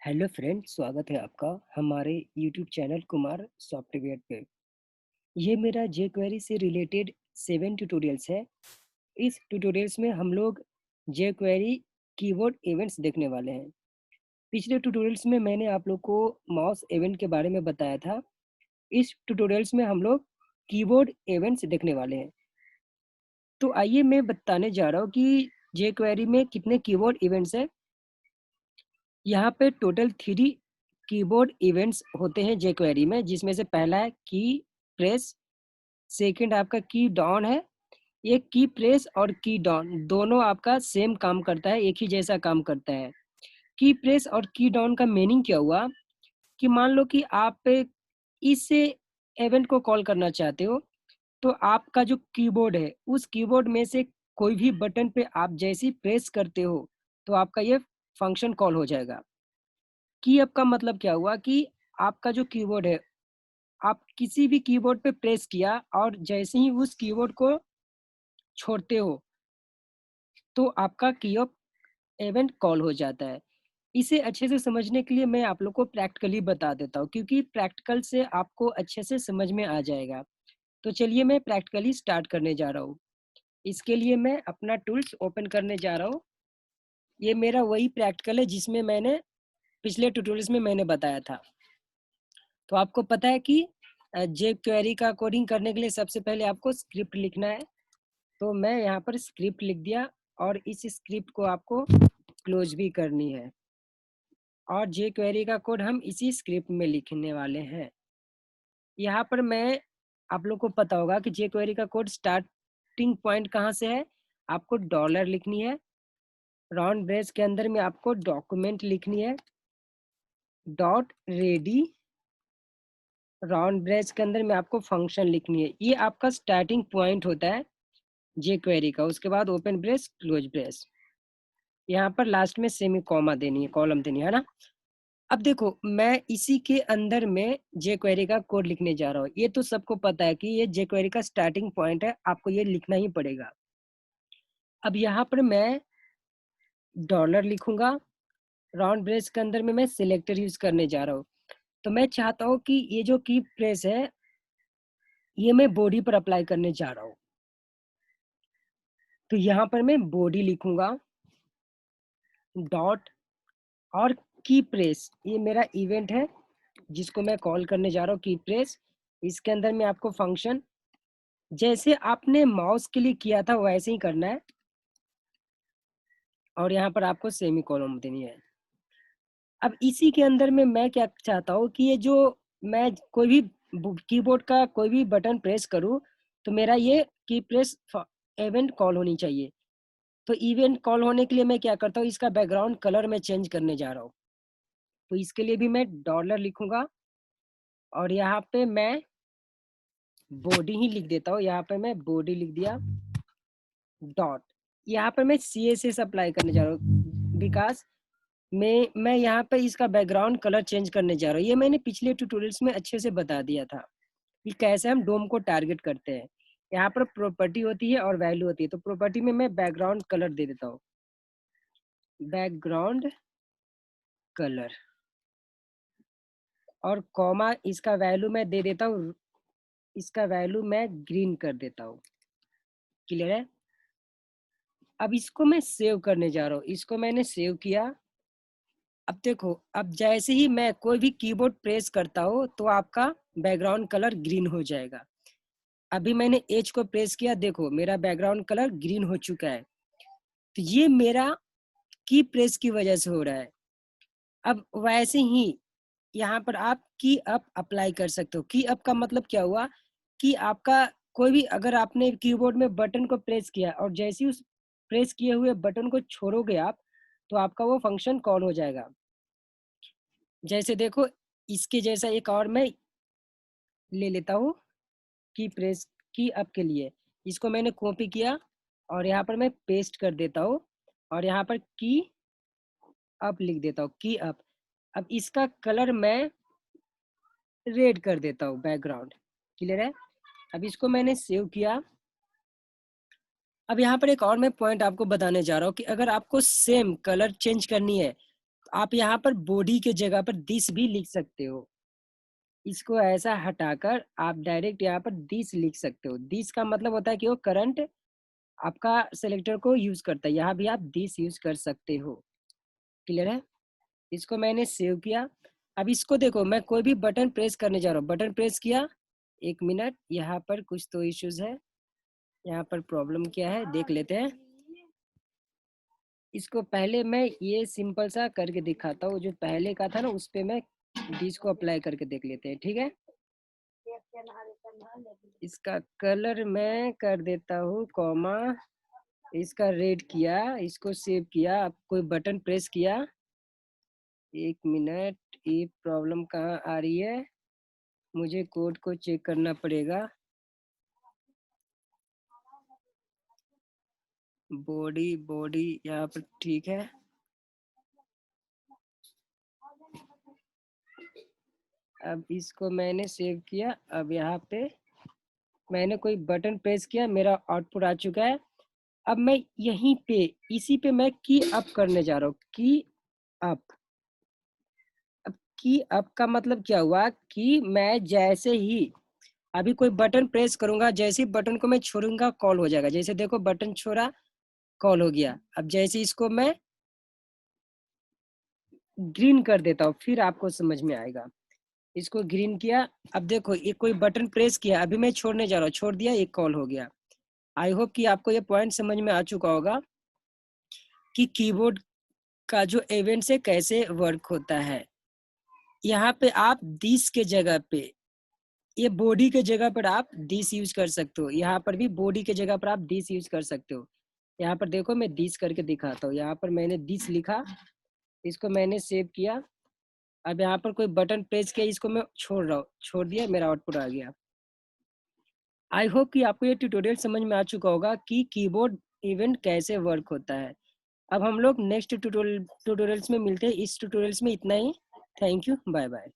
Hello friend, स्वागत है आपका हमारे यूट्यूब चैनल कुमार सॉफ्टवेयर पे। ये मेरा जेक्वेरी से रिलेटेड 7 ट्यूटोरियल्स है। इस ट्यूटोरियल्स में हम लोग जेक्वेरी कीवर्ड इवेंट्स देखने वाले हैं। पिछले ट्यूटोरियल्स में मैंने आप लोग को माउस इवेंट के बारे में बताया था। इस ट्यूटोरियल्स में हम लोग कीवर्ड इवेंट्स देखने वाले हैं। तो आइए मैं बताने जा रहा हूँ कि जेक्वेरी में कितने कीवर्ड इवेंट्स हैं। यहाँ पे टोटल 3 कीबोर्ड इवेंट्स होते हैं जेक्वेरी में, जिसमें से पहला है की प्रेस, सेकंड आपका की डाउन है। ये की प्रेस और की डाउन दोनों आपका सेम काम करता है, एक ही जैसा काम करता है। की प्रेस और की डाउन का मीनिंग क्या हुआ कि मान लो कि आप इस इवेंट को कॉल करना चाहते हो, तो आपका जो कीबोर्ड है उस कीबोर्ड में से कोई भी बटन पे आप जैसे ही प्रेस करते हो तो आपका ये फंक्शन कॉल हो जाएगा। की अप का मतलब क्या हुआ कि आपका जो कीबोर्ड है, आप किसी भी कीबोर्ड पे प्रेस किया और जैसे ही उस कीबोर्ड को छोड़ते हो तो आपका की अप इवेंट कॉल हो जाता है। इसे अच्छे से समझने के लिए मैं आप लोग को प्रैक्टिकली बता देता हूँ, क्योंकि प्रैक्टिकल से आपको अच्छे से समझ में आ जाएगा। तो चलिए मैं प्रैक्टिकली स्टार्ट करने जा रहा हूँ। इसके लिए मैं अपना टूल्स ओपन करने जा रहा हूँ। ये मेरा वही प्रैक्टिकल है जिसमें मैंने पिछले ट्यूटोरियल्स में मैंने बताया था। तो आपको पता है कि जेक क्वेरी का कोडिंग करने के लिए सबसे पहले आपको स्क्रिप्ट लिखना है। तो मैं यहाँ पर स्क्रिप्ट लिख दिया और इस स्क्रिप्ट को आपको क्लोज भी करनी है। और जे क्वेरी का कोड हम इसी स्क्रिप्ट में लिखने वाले हैं। यहाँ पर मैं आप लोग को पता होगा कि जे क्वेरी का कोड स्टार्टिंग पॉइंट कहाँ से है। आपको डॉलर लिखनी है, राउंड ब्रेस के अंदर में आपको डॉक्यूमेंट लिखनी है, डॉट रेडी, राउंड ब्रेस के अंदर में आपको फंक्शन लिखनी है। ये आपका स्टार्टिंग पॉइंट होता है जे क्वेरी का। उसके बाद ओपन ब्रेस, क्लोज ब्रेस, यहाँ पर लास्ट में सेमी कॉमा देनी है, कॉलम देनी है ना। अब देखो मैं इसी के अंदर में जे क्वेरी का कोड लिखने जा रहा हूँ। ये तो सबको पता है कि ये जे क्वेरी का स्टार्टिंग पॉइंट है, आपको ये लिखना ही पड़ेगा। अब यहाँ पर मैं डॉलर लिखूंगा, राउंड ब्रेस के अंदर में मैं सिलेक्टर यूज करने जा रहा हूँ। तो मैं चाहता हूँ कि ये जो की प्रेस है ये मैं बॉडी पर अप्लाई करने जा रहा हूँ। तो यहाँ पर मैं बॉडी लिखूंगा, डॉट और की प्रेस, ये मेरा इवेंट है जिसको मैं कॉल करने जा रहा हूँ, की प्रेस। इसके अंदर में आपको फंक्शन जैसे आपने माउस के लिए किया था वैसे ही करना है और यहाँ पर आपको सेमी कॉलम देनी है। अब इसी के अंदर में मैं क्या चाहता हूँ कि ये जो मैं कोई भी कीबोर्ड का कोई भी बटन प्रेस करूँ तो मेरा ये की प्रेस इवेंट कॉल होनी चाहिए। तो इवेंट कॉल होने के लिए मैं क्या करता हूँ, इसका बैकग्राउंड कलर मैं चेंज करने जा रहा हूँ। तो इसके लिए भी मैं डॉलर लिखूंगा और यहाँ पे मैं बॉडी ही लिख देता हूँ। यहाँ पे मैं बॉडी लिख दिया, डॉट। यहाँ पर मैं CSS अप्लाई करने जा रहा हूँ बिकॉज मैं यहाँ पे इसका बैकग्राउंड कलर चेंज करने जा रहा हूँ। ये मैंने पिछले ट्यूटोरियल्स में अच्छे से बता दिया था कि कैसे हम डोम को टारगेट करते हैं। यहाँ पर प्रॉपर्टी होती है और वैल्यू होती है। तो प्रॉपर्टी में मैं बैकग्राउंड कलर दे देता हूँ, बैकग्राउंड कलर, और कॉमा इसका वैल्यू मैं दे देता हूँ, इसका वैल्यू मैं ग्रीन कर देता हूँ। क्लियर है। अब इसको मैं सेव करने जा रहा हूँ। इसको मैंने सेव किया। अब देखो, अब जैसे ही मैं कोई भी कीबोर्ड प्रेस करता हूँ तो आपका बैकग्राउंड कलर ग्रीन हो जाएगा। अभी मैंने एज को प्रेस किया, देखो मेरा बैकग्राउंड कलर ग्रीन हो चुका है। तो ये मेरा की प्रेस की वजह से हो रहा है। अब वैसे ही यहाँ पर आप की अप अप्लाई कर सकते हो। की अप का मतलब क्या हुआ कि आपका कोई भी, अगर आपने कीबोर्ड में बटन को प्रेस किया और जैसे ही उस प्रेस किए हुए बटन को छोड़ोगे आप तो आपका वो फंक्शन कॉल हो जाएगा। जैसे देखो, इसके जैसा एक और मैं ले लेता हूँ की प्रेस, की अप के लिए इसको मैंने कॉपी किया और यहाँ पर मैं पेस्ट कर देता हूँ और यहाँ पर की अप लिख देता हूँ, की अप। अब इसका कलर मैं रेड कर देता हूँ, बैकग्राउंड। क्लियर है। अब इसको मैंने सेव किया। अब यहाँ पर एक और मैं पॉइंट आपको बताने जा रहा हूँ कि अगर आपको सेम कलर चेंज करनी है तो आप यहाँ पर बॉडी के जगह पर दिस भी लिख सकते हो। इसको ऐसा हटाकर आप डायरेक्ट यहाँ पर दिस लिख सकते हो। दिस का मतलब होता है कि वो करंट आपका सेलेक्टर को यूज करता है। यहाँ भी आप दिस यूज कर सकते हो। क्लियर है? इसको मैंने सेव किया। अब इसको देखो, मैं कोई भी बटन प्रेस करने जा रहा हूँ, बटन प्रेस किया, 1 मिनट, यहाँ पर कुछ तो इश्यूज है। यहाँ पर प्रॉब्लम क्या है देख लेते हैं। इसको पहले मैं ये सिंपल सा करके दिखाता हूँ। जो पहले का था ना, उस पे मैं दिस को अप्लाई करके देख लेते हैं। ठीक है, इसका कलर मैं कर देता हूँ कॉमा, इसका रेड किया, इसको सेव किया। अब कोई बटन प्रेस किया, 1 मिनट, ये प्रॉब्लम कहाँ आ रही है, मुझे कोड को चेक करना पड़ेगा। बॉडी बॉडी यहाँ पर ठीक है। अब इसको मैंने सेव किया। अब यहाँ पे मैंने कोई बटन प्रेस किया, मेरा आउटपुट आ चुका है। अब मैं यहीं पे, इसी पे मैं की अप करने जा रहा हूँ, की अप। अब की अप का मतलब क्या हुआ कि मैं जैसे ही अभी कोई बटन प्रेस करूंगा, जैसे ही बटन को मैं छोड़ूंगा कॉल हो जाएगा। जैसे देखो, बटन छोड़ा, कॉल हो गया। अब जैसे इसको मैं ग्रीन कर देता हूँ, फिर आपको समझ में आएगा। इसको ग्रीन किया। अब देखो, ये कोई बटन प्रेस किया, अभी मैं छोड़ने जा रहा हूँ, छोड़ दिया, एक कॉल हो गया। आई होप कि आपको ये पॉइंट समझ में आ चुका होगा कि कीबोर्ड का जो इवेंट है कैसे वर्क होता है। यहाँ पे आप दिस के जगह पे, ये बॉडी के जगह पर आप दिस यूज कर सकते हो। यहाँ पर भी बॉडी के जगह पर आप दिस यूज कर सकते हो। यहाँ पर देखो, मैं दिस करके दिखाता हूँ। यहाँ पर मैंने दिस लिखा, इसको मैंने सेव किया। अब यहाँ पर कोई बटन प्रेस किया, इसको मैं छोड़ रहा हूँ, छोड़ दिया, मेरा आउटपुट आ गया। आई होप कि आपको ये ट्यूटोरियल समझ में आ चुका होगा कि कीबोर्ड इवेंट कैसे वर्क होता है। अब हम लोग नेक्स्ट ट्यूटोरियल्स में मिलते हैं। इस ट्यूटोरियल्स में इतना ही। Thank you, bye bye.